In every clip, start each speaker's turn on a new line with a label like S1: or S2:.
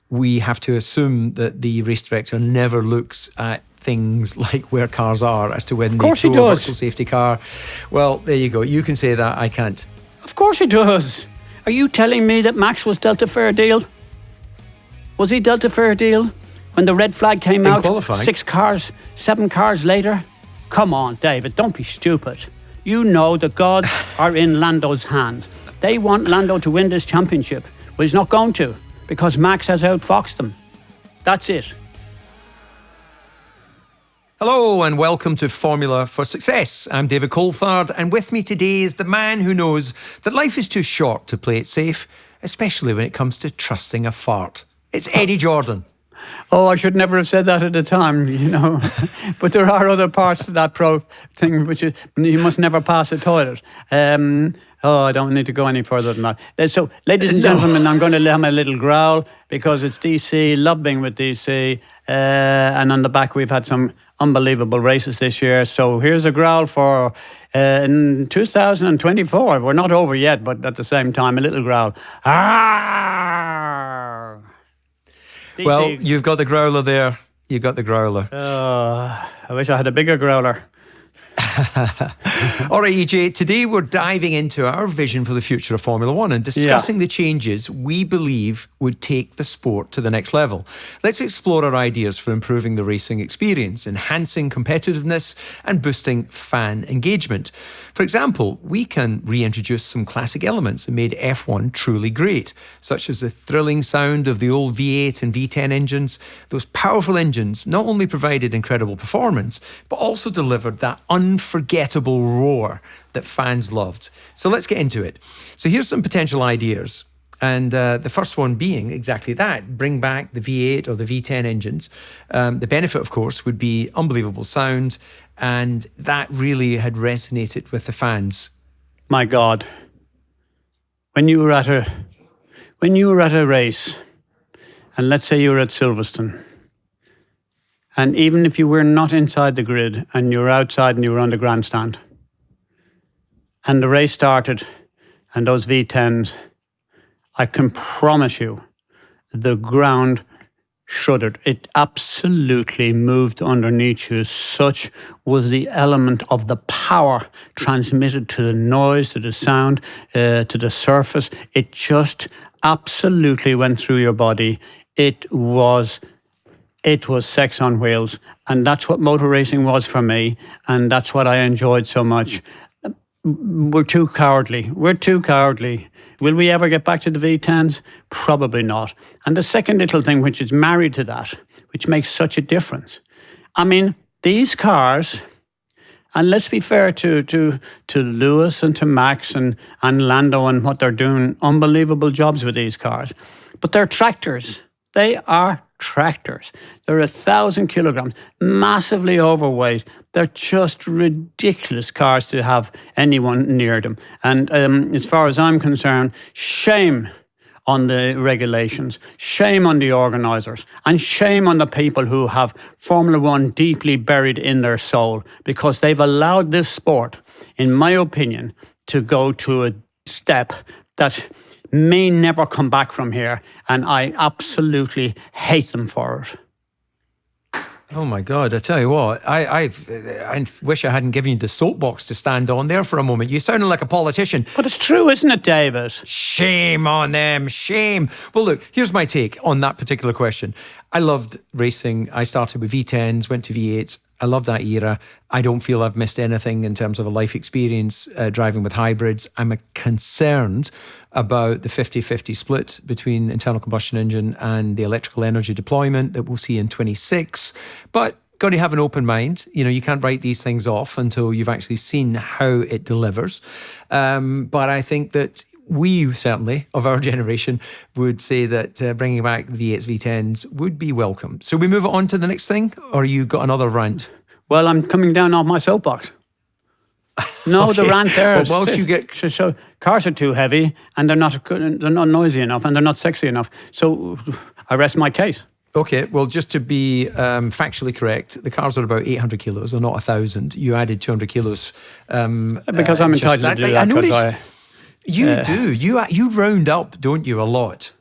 S1: we have to assume that the race director never looks at things like where cars are as to when they throw a virtual safety car. Well, there you go. You can say that, I can't.
S2: Of course he does. Are you telling me that Max was dealt a fair deal? Was he dealt a fair deal when the red flag came out?
S1: Qualifying.
S2: 7 cars later? Come on, David, don't be stupid. You know the gods are in Lando's hands. They want Lando to win this championship, but he's not going to because Max has outfoxed them. That's it.
S1: Hello and welcome to Formula for Success. I'm David Coulthard, and with me today is the man who knows that life is too short to play it safe, especially when it comes to trusting a fart. It's Eddie Jordan.
S2: Oh, I should never have said that at the time, you know. But there are other parts to that thing, which is you must never pass a toilet. I don't need to go any further than that. So, ladies and gentlemen, I'm going to have a little growl because it's DC, love being with DC. And on the back, we've had some unbelievable races this year. So here's a growl for in 2024. We're not over yet, but at the same time, a little growl. Arrgh! DC.
S1: Well, you've got the growler there. You got the growler.
S2: I wish I had a bigger growler.
S1: All right, EJ, today we're diving into our vision for the future of Formula One and discussing the changes we believe would take the sport to the next level. Let's explore our ideas for improving the racing experience, enhancing competitiveness and boosting fan engagement. For example, we can reintroduce some classic elements that made F1 truly great, such as the thrilling sound of the old V8 and V10 engines. Those powerful engines not only provided incredible performance, but also delivered that unforgettable roar that fans loved. So let's get into it. So here's some potential ideas. And the first one being exactly that, bring back the V8 or the V10 engines. The benefit, of course, would be unbelievable sound, and that really had resonated with the fans.
S2: My God, when you were at a race, and let's say you were at Silverstone, and even if you were not inside the grid and you were outside and you were on the grandstand, and the race started, and those V10s, I can promise you, the ground shuddered. It absolutely moved underneath you. Such was the element of the power transmitted to the noise, to the sound, to the surface. It just absolutely went through your body. It was sex on wheels. And that's what motor racing was for me. And that's what I enjoyed so much. We're too cowardly. Will we ever get back to the V10s? Probably not. And the second little thing which is married to that, which makes such a difference. I mean, these cars, and let's be fair to Lewis and to Max and Lando and what they're doing, unbelievable jobs with these cars. But they're tractors. They are tractors. They're 1,000 kilograms, massively overweight. They're just ridiculous cars to have anyone near them. And as far as I'm concerned, shame on the regulations, shame on the organisers, and shame on the people who have Formula One deeply buried in their soul, because they've allowed this sport, in my opinion, to go to a step that may never come back from here, and I absolutely hate them for it.
S1: Oh my God, I tell you what, I wish I hadn't given you the soapbox to stand on there for a moment. You sounded like a politician.
S2: But it's true, isn't it, David?
S1: Shame on them, shame. Well, look, here's my take on that particular question. I loved racing. I started with V10s, went to V8s. I love that era. I don't feel I've missed anything in terms of a life experience driving with hybrids. I'm concerned about the 50-50 split between internal combustion engine and the electrical energy deployment that we'll see in 26. But got to have an open mind. You know, you can't write these things off until you've actually seen how it delivers. But I think that we certainly, of our generation, would say that bringing back the V8s, V10s would be welcome. So we move on to the next thing, or you got another rant?
S2: Well, I'm coming down off my soapbox. No, okay. The rant there.
S1: Well, whilst you get...
S2: So cars are too heavy, and they're not noisy enough, and they're not sexy enough. So I rest my case.
S1: Okay, well, just to be factually correct, the cars are about 800 kilos, they're not 1,000. You added 200 kilos.
S2: Because I'm entitled to do that.
S1: You do. You round up, don't you, a lot?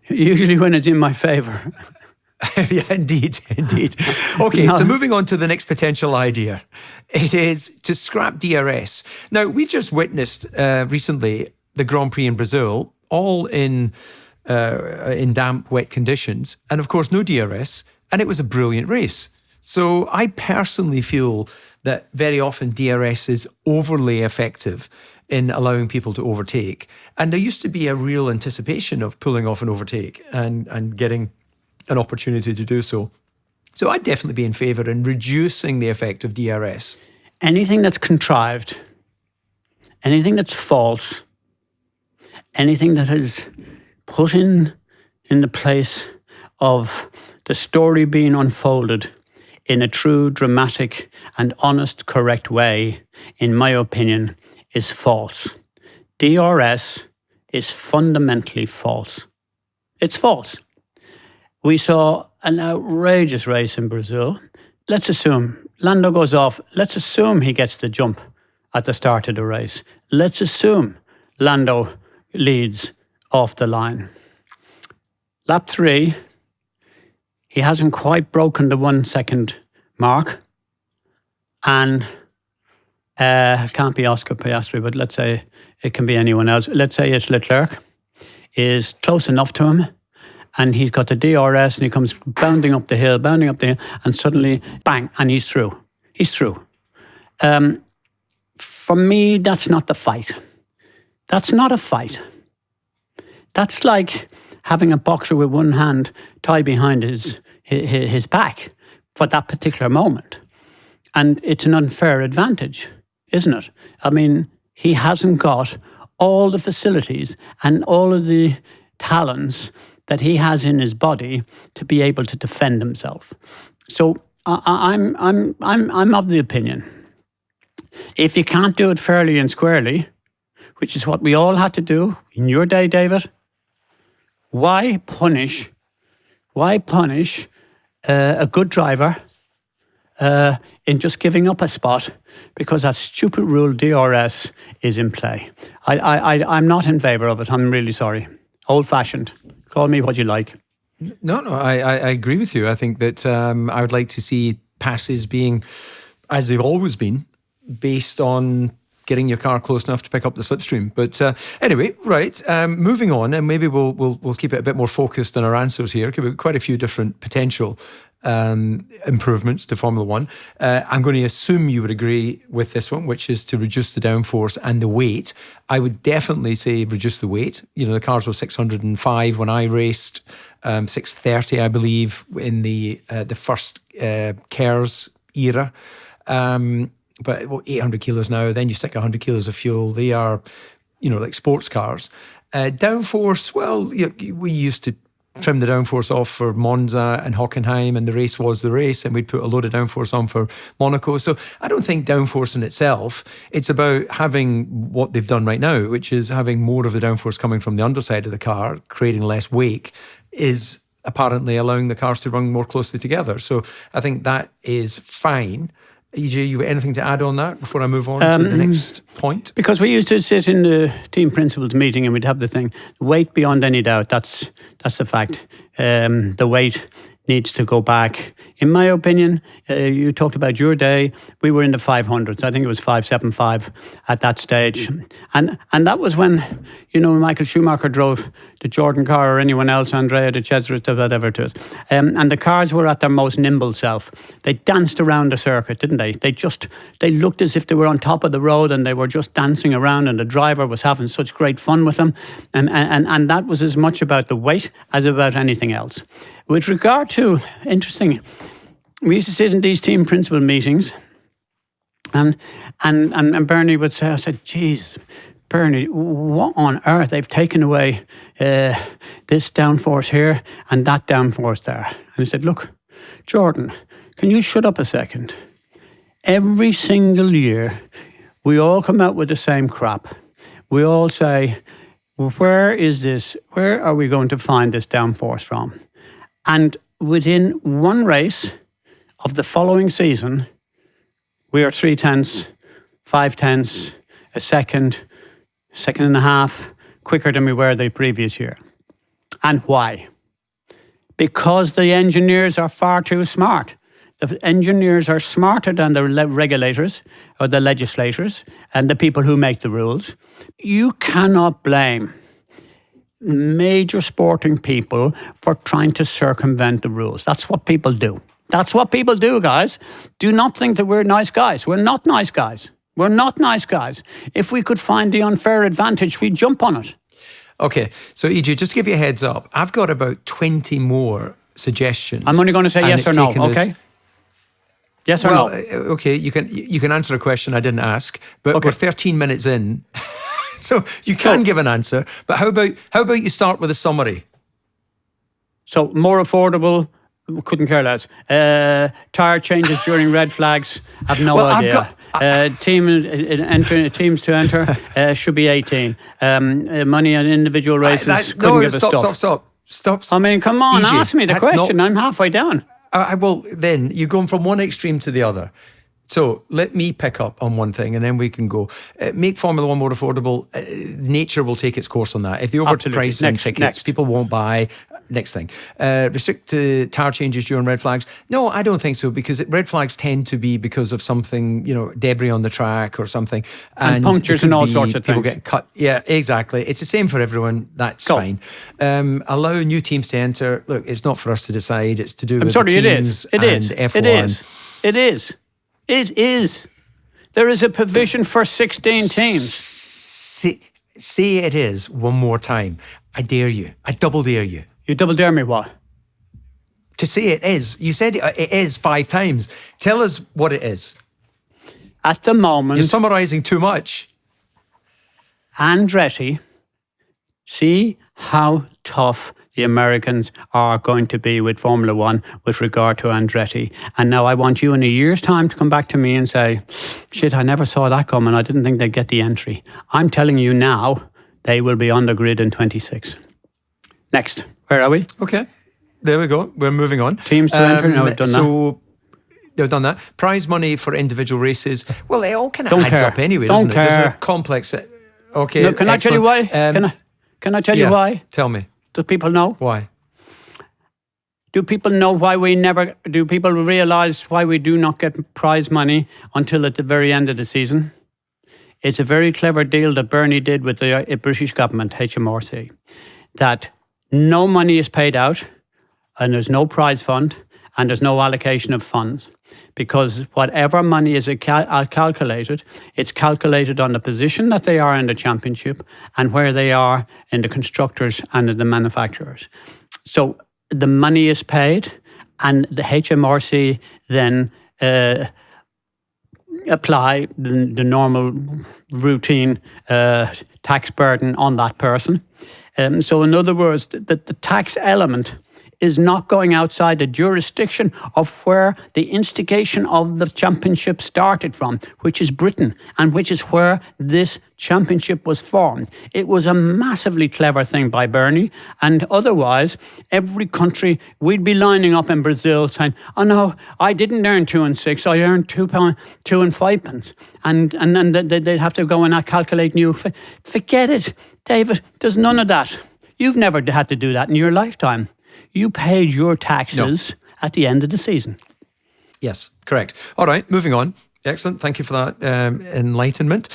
S2: Usually when it's in my favour.
S1: Yeah, indeed. Okay,
S2: No.
S1: so moving on to the next potential idea. It is to scrap DRS. Now, we've just witnessed recently the Grand Prix in Brazil, all in damp, wet conditions, and of course no DRS, and it was a brilliant race. So I personally feel that very often DRS is overly effective in allowing people to overtake. And there used to be a real anticipation of pulling off an overtake and getting an opportunity to do so. So I'd definitely be in favour in reducing the effect of DRS.
S2: Anything that's contrived, anything that's false, anything that is put in the place of the story being unfolded in a true, dramatic and honest, correct way, in my opinion, is false. DRS is fundamentally false. It's false. We saw an outrageous race in Brazil. Let's assume Lando goes off. Let's assume he gets the jump at the start of the race. Let's assume Lando leads off the line. Lap 3, he hasn't quite broken the 1 second mark. And it can't be Oscar Piastri, but let's say it can be anyone else. Let's say it's Leclerc, is close enough to him. And he's got the DRS and he comes bounding up the hill, and suddenly, bang, and he's through. He's through. For me, that's not the fight. That's not a fight. That's like having a boxer with one hand tied behind his back for that particular moment. And it's an unfair advantage, isn't it? I mean, he hasn't got all the facilities and all of the talents that he has in his body to be able to defend himself. So I'm of the opinion, if you can't do it fairly and squarely, which is what we all had to do in your day, David, why punish a good driver in just giving up a spot because that stupid rule DRS is in play? I'm not in favour of it. I'm really sorry. Old-fashioned. Call me what you like.
S1: No, I agree with you. I think that I would like to see passes being, as they've always been, based on getting your car close enough to pick up the slipstream. But anyway, right, moving on, and maybe we'll keep it a bit more focused on our answers here. We've got quite a few different potential improvements to Formula One. I'm going to assume you would agree with this one, which is to reduce the downforce and the weight. I would definitely say reduce the weight. You know, the cars were 605 when I raced, 630, I believe, in the first KERS era. But 800 kilos now, then you stick 100 kilos of fuel. They are, like sports cars. Downforce, well, we used to trim the downforce off for Monza and Hockenheim, and the race was the race, and we'd put a load of downforce on for Monaco. So I don't think downforce in itself, it's about having what they've done right now, which is having more of the downforce coming from the underside of the car, creating less wake, is apparently allowing the cars to run more closely together. So I think that is fine. EJ, you got anything to add on that before I move on to the next point? Because
S2: we used to sit in the team principals meeting and we'd have the thing, weight beyond any doubt, that's the fact. The weight needs to go back. In my opinion, you talked about your day, we were in the 500s. I think it was 575 at that stage. And that was when, Michael Schumacher drove the Jordan car, or anyone else, Andrea de Cesaris, whatever it is. And the cars were at their most nimble self. They danced around the circuit, didn't they? They looked as if they were on top of the road and they were just dancing around, and the driver was having such great fun with them. And that was as much about the weight as about anything else. With regard to, interesting, we used to sit in these team principal meetings, and Bernie would say, I said, geez, Bernie, what on earth? They've taken away this downforce here and that downforce there. And he said, look, Jordan, can you shut up a second? Every single year, we all come out with the same crap. We all say, where are we going to find this downforce from? And within one race of the following season, we are 0.3, 0.5, a second and a half quicker than we were the previous year. And why? Because the engineers are far too smart. The engineers are smarter than the regulators or the legislators and the people who make the rules. You cannot blame major sporting people for trying to circumvent the rules. That's what people do. That's what people do, guys. Do not think that we're nice guys. We're not nice guys. We're not nice guys. If we could find the unfair advantage, we'd jump on it.
S1: Okay, so EJ, just to give you a heads up, I've got about 20 more suggestions.
S2: I'm only going to say yes or no, okay? Yes or no?
S1: Okay, you can answer a question I didn't ask, but we're 13 minutes in, so you can give an answer. But how about you start with a summary?
S2: So more affordable, couldn't care less. Tire changes during red flags, have no idea. Teams to enter should be 18. Money on individual races, couldn't give a stuff.
S1: Stop.
S2: I mean, come on, EJ, ask me the question. I'm halfway down.
S1: Well, then you're going from one extreme to the other. So let me pick up on one thing and then we can go. Make Formula One more affordable. Nature will take its course on that. If they overprice some tickets, people won't buy. Next thing. Restrict tire changes during red flags. No, I don't think so, because red flags tend to be because of something, debris on the track or something.
S2: And punctures and all sorts of
S1: people
S2: things.
S1: Get cut. Yeah, exactly. It's the same for everyone. That's fine. Allow new teams to enter. Look, it's not for us to decide. It's to do with the teams and F1.
S2: It is. There is a provision for 16 teams.
S1: Say it is one more time. I dare you. I double dare you.
S2: You double dare me what?
S1: To say it is. You said it is 5 times. Tell us what it is.
S2: At the moment...
S1: You're summarising too much.
S2: Andretti, see how tough the Americans are going to be with Formula One with regard to Andretti. And now I want you in a year's time to come back to me and say, shit, I never saw that coming. I didn't think they'd get the entry. I'm telling you now, they will be on the grid in 26. Next. Where are we?
S1: Okay. There we go. We're moving on.
S2: Teams to enter? No, we've done that.
S1: So they've done that. Prize money for individual races. Well, it all kind of adds up anyway, doesn't it? There's a complex... Okay,
S2: no, can I tell you why? Can I tell you why?
S1: Tell me.
S2: Do people know?
S1: Why?
S2: Do people know why do people realise why we do not get prize money until at the very end of the season? It's a very clever deal that Bernie did with the British government, HMRC, that no money is paid out and there's no prize fund and there's no allocation of funds, because whatever money is calculated, it's calculated on the position that they are in the championship and where they are in the constructors and in the manufacturers. So the money is paid and the HMRC then apply the normal routine tax burden on that person. So in other words, the tax element is not going outside the jurisdiction of where the instigation of the championship started from, which is Britain, and which is where this championship was formed. It was a massively clever thing by Bernie, and otherwise, every country, we'd be lining up in Brazil saying, oh no, I didn't earn 2 and 6, I earned £2 and 5 pence. And then they'd have to go and calculate new. Forget it, David, there's none of that. You've never had to do that in your lifetime. You paid your taxes at the end of the season.
S1: Yes, correct. All right, moving on. Excellent. Thank you for that enlightenment.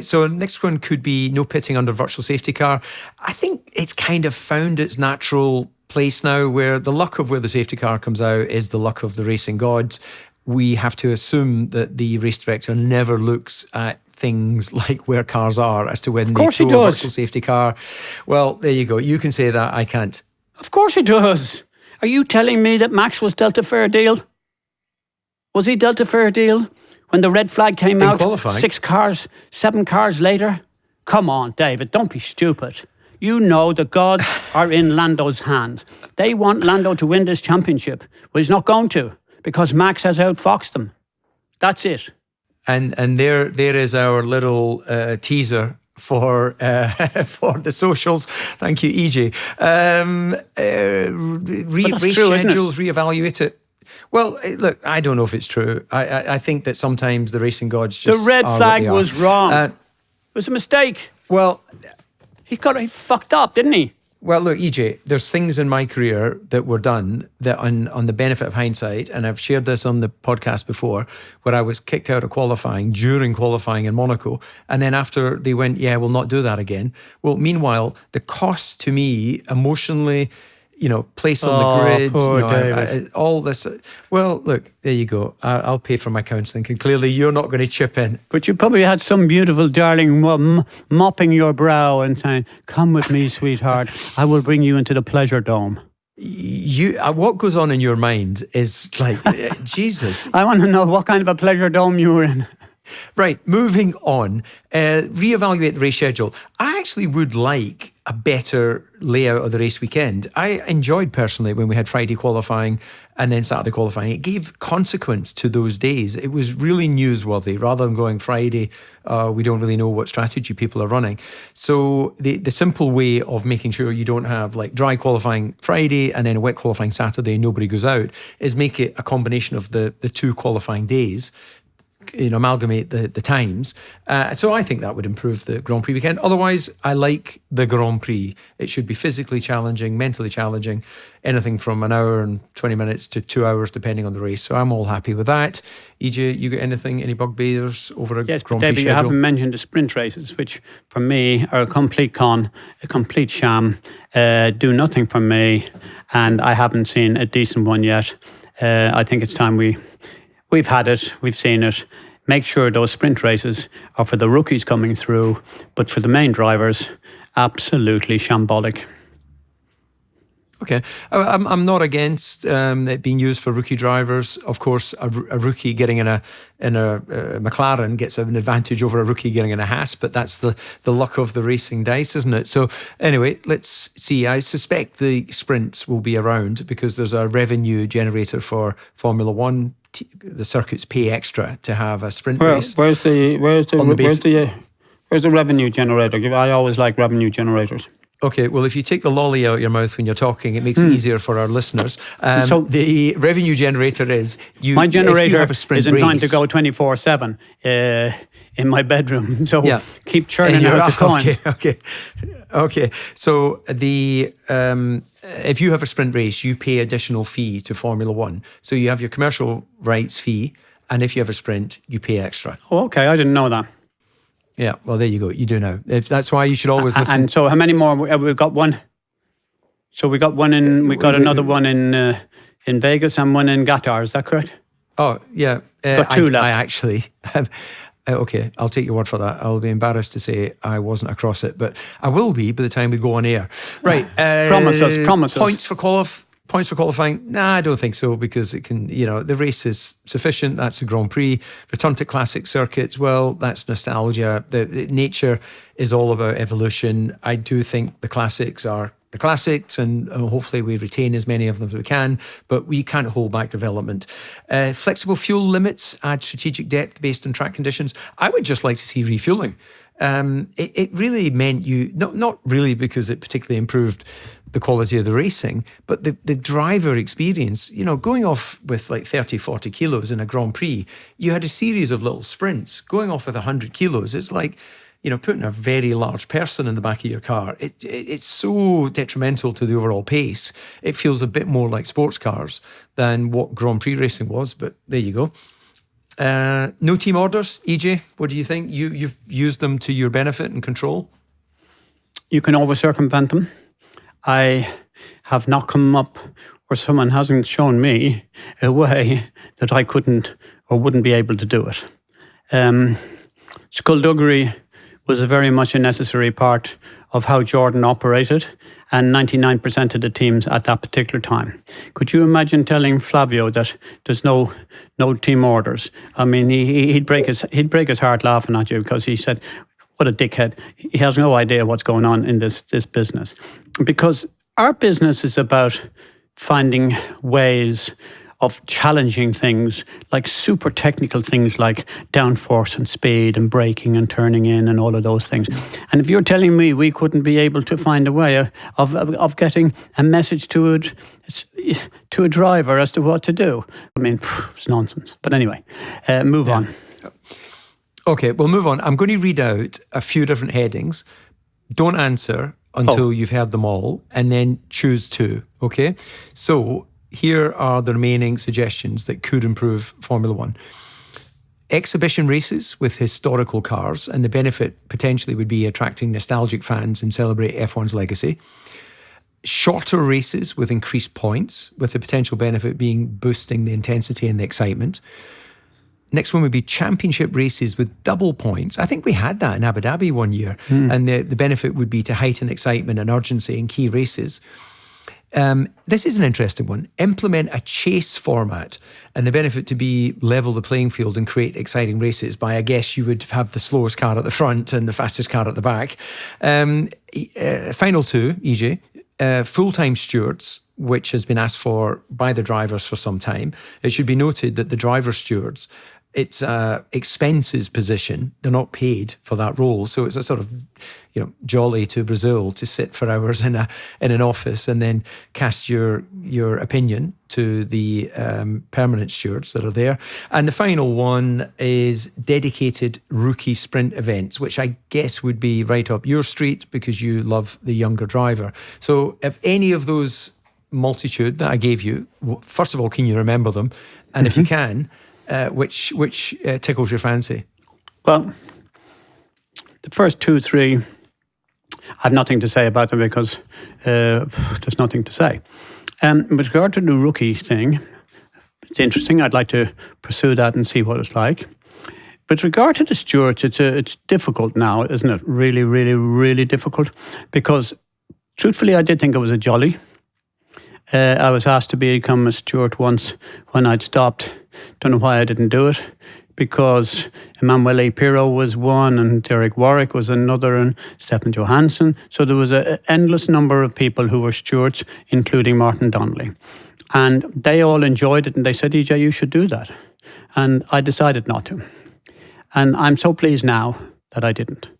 S1: So next one could be no pitting under virtual safety car. I think it's kind of found its natural place now, where the luck of where the safety car comes out is the luck of the racing gods. We have to assume that the race director never looks at things like where cars are as to when they throw a virtual safety car. Well, there you go. You can say that. I can't.
S2: Of course he does. Are you telling me that Max was dealt a fair deal? Was he dealt a fair deal when the red flag came out qualifying? 7 cars later? Come on, David, don't be stupid. You know the gods are in Lando's hands. They want Lando to win this championship. Well, he's not going to, because Max has outfoxed them. That's it.
S1: And there is our little teaser for the socials. Thank you, EJ. Reschedules, reevaluate it. Well, look, I don't know if it's true. I think that sometimes the racing gods just
S2: the red flag was wrong. It was a mistake.
S1: Well,
S2: he fucked up, didn't he?
S1: Well, look, EJ, there's things in my career that were done that on the benefit of hindsight, and I've shared this on the podcast before, where I was kicked out of qualifying during qualifying in Monaco. And then after they went, yeah, we'll not do that again. Well, meanwhile, the cost to me emotionally, place on the grid,
S2: poor David.
S1: all this. Well, look, there you go. I'll pay for my counselling, and clearly you're not going to chip in.
S2: But you probably had some beautiful darling mopping your brow and saying, "Come with me, sweetheart. I will bring you into the pleasure dome."
S1: What goes on in your mind is like, Jesus.
S2: I want to know what kind of a pleasure dome you were in.
S1: Right, moving on. Reevaluate the race schedule. I actually would like a better layout of the race weekend. I enjoyed personally when we had Friday qualifying and then Saturday qualifying. It gave consequence to those days. It was really newsworthy rather than going Friday. We don't really know what strategy people are running. So the simple way of making sure you don't have like dry qualifying Friday and then a wet qualifying Saturday and nobody goes out is make it a combination of the two qualifying days. Amalgamate the times. So I think that would improve the Grand Prix weekend. Otherwise, I like the Grand Prix. It should be physically challenging, mentally challenging, anything from an hour and 20 minutes to 2 hours, depending on the race. So I'm all happy with that. EJ, you got anything, any bugbears over a Grand Prix
S2: David,
S1: schedule?
S2: You haven't mentioned the sprint races, which for me are a complete con, a complete sham, do nothing for me, and I haven't seen a decent one yet. I think it's time We've had it, we've seen it. Make sure those sprint races are for the rookies coming through, but for the main drivers, absolutely shambolic.
S1: Okay, I'm not against it being used for rookie drivers. Of course, a rookie getting in a McLaren gets an advantage over a rookie getting in a Haas, but that's the luck of the racing dice, isn't it? So anyway, let's see. I suspect the sprints will be around because there's a revenue generator for Formula One. The circuits pay extra to have a sprint race.
S2: Where's the revenue generator? I always like revenue generators.
S1: Okay, well, if you take the lolly out of your mouth when you're talking, it makes it easier for our listeners. So the revenue generator is
S2: my generator
S1: have a sprint
S2: isn't
S1: race,
S2: time to go 24/7 in my bedroom. So keep churning out the coins.
S1: Okay. So the if you have a sprint race, you pay additional fee to Formula One. So you have your commercial rights fee, and if you have a sprint, you pay extra.
S2: Oh, okay, I didn't know that.
S1: Yeah, well, there you go. You do now. That's why you should always listen.
S2: And so, how many more? We've got one. So we got one in. We got another one in Vegas and one in Qatar. Is that correct?
S1: Oh yeah,
S2: got two left.
S1: I actually. Okay, I'll take your word for that. I'll be embarrassed to say I wasn't across it, but I will be by the time we go on air. Right.
S2: Promise us.
S1: Points for qualifying? Nah, I don't think so because it can, the race is sufficient. That's the Grand Prix. Return to classic circuits, well, that's nostalgia. The nature is all about evolution. I do think the classics are the classics and hopefully we retain as many of them as we can, but we can't hold back development. Flexible fuel limits add strategic depth based on track conditions. I would just like to see refueling. It really meant not really because it particularly improved the quality of the racing, but the driver experience, going off with like 30, 40 kilos in a Grand Prix, you had a series of little sprints. Going off with 100 kilos, it's like, putting a very large person in the back of your car. It's so detrimental to the overall pace. It feels a bit more like sports cars than what Grand Prix racing was, but there you go. No team orders, EJ, what do you think? You've used them to your benefit and control?
S2: You can always circumvent them. I have not come up, or someone hasn't shown me a way that I couldn't or wouldn't be able to do it. Skullduggery was very much a necessary part of how Jordan operated, and 99% of the teams at that particular time. Could you imagine telling Flavio that there's no team orders? I mean, he'd break his heart laughing at you because he said, "What a dickhead! He has no idea what's going on in this business." Because our business is about finding ways of challenging things, like super technical things like downforce and speed and braking and turning in and all of those things. And if you're telling me we couldn't be able to find a way of getting a message to a driver as to what to do, I mean, it's nonsense. But anyway, move on.
S1: Okay, we'll move on. I'm going to read out a few different headings. Don't answer until you've heard them all, and then choose 2, okay? So here are the remaining suggestions that could improve Formula One. Exhibition races with historical cars, and the benefit potentially would be attracting nostalgic fans and celebrate F1's legacy. Shorter races with increased points, with the potential benefit being boosting the intensity and the excitement. Next one would be championship races with double points. I think we had that in Abu Dhabi one year, and the benefit would be to heighten excitement and urgency in key races. This is an interesting one. Implement a chase format, and the benefit to be level the playing field and create exciting races by, I guess, you would have the slowest car at the front and the fastest car at the back. Final 2, EJ, full-time stewards, which has been asked for by the drivers for some time. It should be noted that the driver stewards, it's expenses position. They're not paid for that role. So it's a sort of, jolly to Brazil to sit for hours in an office and then cast your opinion to the permanent stewards that are there. And the final one is dedicated rookie sprint events, which I guess would be right up your street because you love the younger driver. So if any of those multitude that I gave you, first of all, can you remember them? And if you can, which tickles your fancy?
S2: Well, the first 2, 3, I have nothing to say about them because there's nothing to say. With regard to the rookie thing, it's interesting. I'd like to pursue that and see what it's like. With regard to the stewards, it's difficult now, isn't it? Really, really, really difficult. Because truthfully, I did think it was a jolly. I was asked to become a steward once when I'd stopped. Don't know why I didn't do it, because Emanuele Pirro was one and Derek Warwick was another and Stefan Johansson. So there was an endless number of people who were stewards, including Martin Donnelly. And they all enjoyed it and they said, EJ, you should do that. And I decided not to. And I'm so pleased now that I didn't.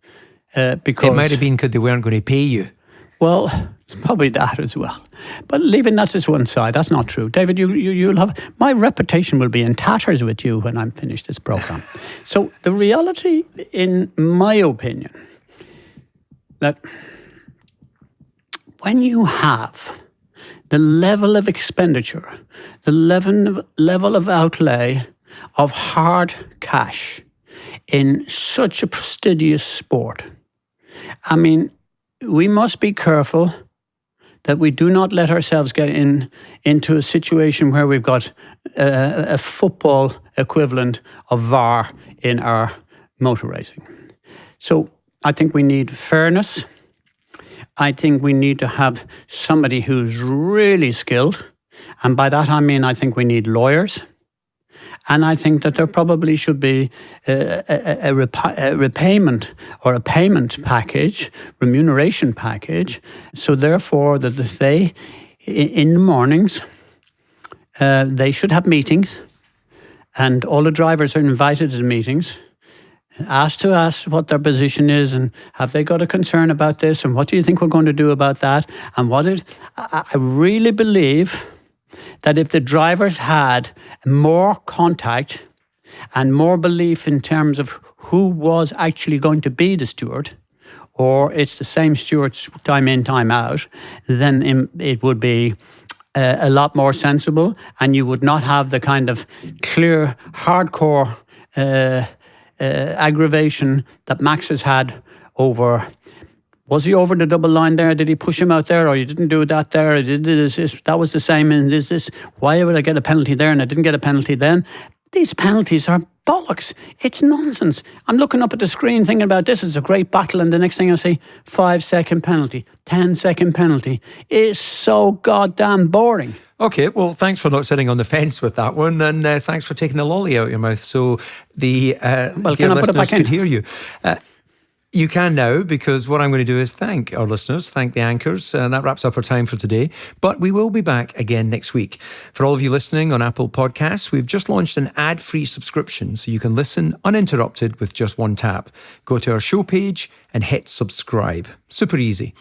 S2: Because
S1: it might have been because they weren't going to pay you.
S2: Well, it's probably that as well. But leaving that to one side, that's not true. David, you'll have... My reputation will be in tatters with you when I'm finished this programme. So the reality, in my opinion, that when you have the level of expenditure, the level of outlay of hard cash in such a prestigious sport, I mean, we must be careful that we do not let ourselves get into a situation where we've got a football equivalent of VAR in our motor racing. So I think we need fairness. I think we need to have somebody who's really skilled. And by that I mean I think we need lawyers. And I think that there probably should be a repayment or a payment package, remuneration package. So therefore, that they, in the mornings, they should have meetings, and all the drivers are invited to the meetings, asked to ask what their position is, and have they got a concern about this, and what do you think we're going to do about that, and I really believe that if the drivers had more contact and more belief in terms of who was actually going to be the steward, or it's the same stewards time in, time out, then it would be a lot more sensible, and you would not have the kind of clear, hardcore aggravation that Max has had over... Was he over the double line there? Did he push him out there? Or you didn't do that there? Or did this? That was the same. And this? Why would I get a penalty there and I didn't get a penalty then? These penalties are bollocks. It's nonsense. I'm looking up at the screen thinking about this is a great battle, and the next thing I see, 5-second penalty, 10-second penalty. It's so goddamn boring.
S1: Okay, well, thanks for not sitting on the fence with that one, and thanks for taking the lolly out of your mouth so the dear listeners could hear you. You can now, because what I'm going to do is thank our listeners, thank the anchors, and that wraps up our time for today. But we will be back again next week. For all of you listening on Apple Podcasts, we've just launched an ad-free subscription so you can listen uninterrupted with just one tap. Go to our show page and hit subscribe. Super easy.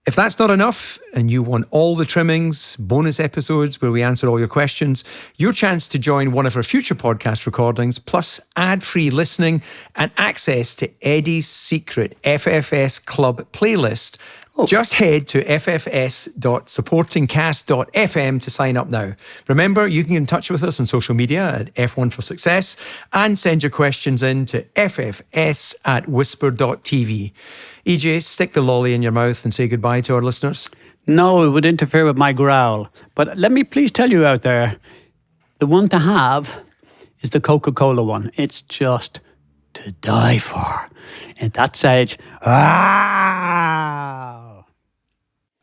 S1: If that's not enough and you want all the trimmings, bonus episodes where we answer all your questions, your chance to join one of our future podcast recordings, plus ad-free listening and access to Eddie's secret FFS Club playlist Just head to ffs.supportingcast.fm to sign up now. Remember, you can get in touch with us on social media at F1 for Success and send your questions in to ffs@whisper.tv. EJ, stick the lolly in your mouth and say goodbye to our listeners.
S2: No, it would interfere with my growl. But let me please tell you out there, the one to have is the Coca-Cola one. It's just to die for. At that stage,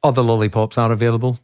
S1: Other lollipops are available.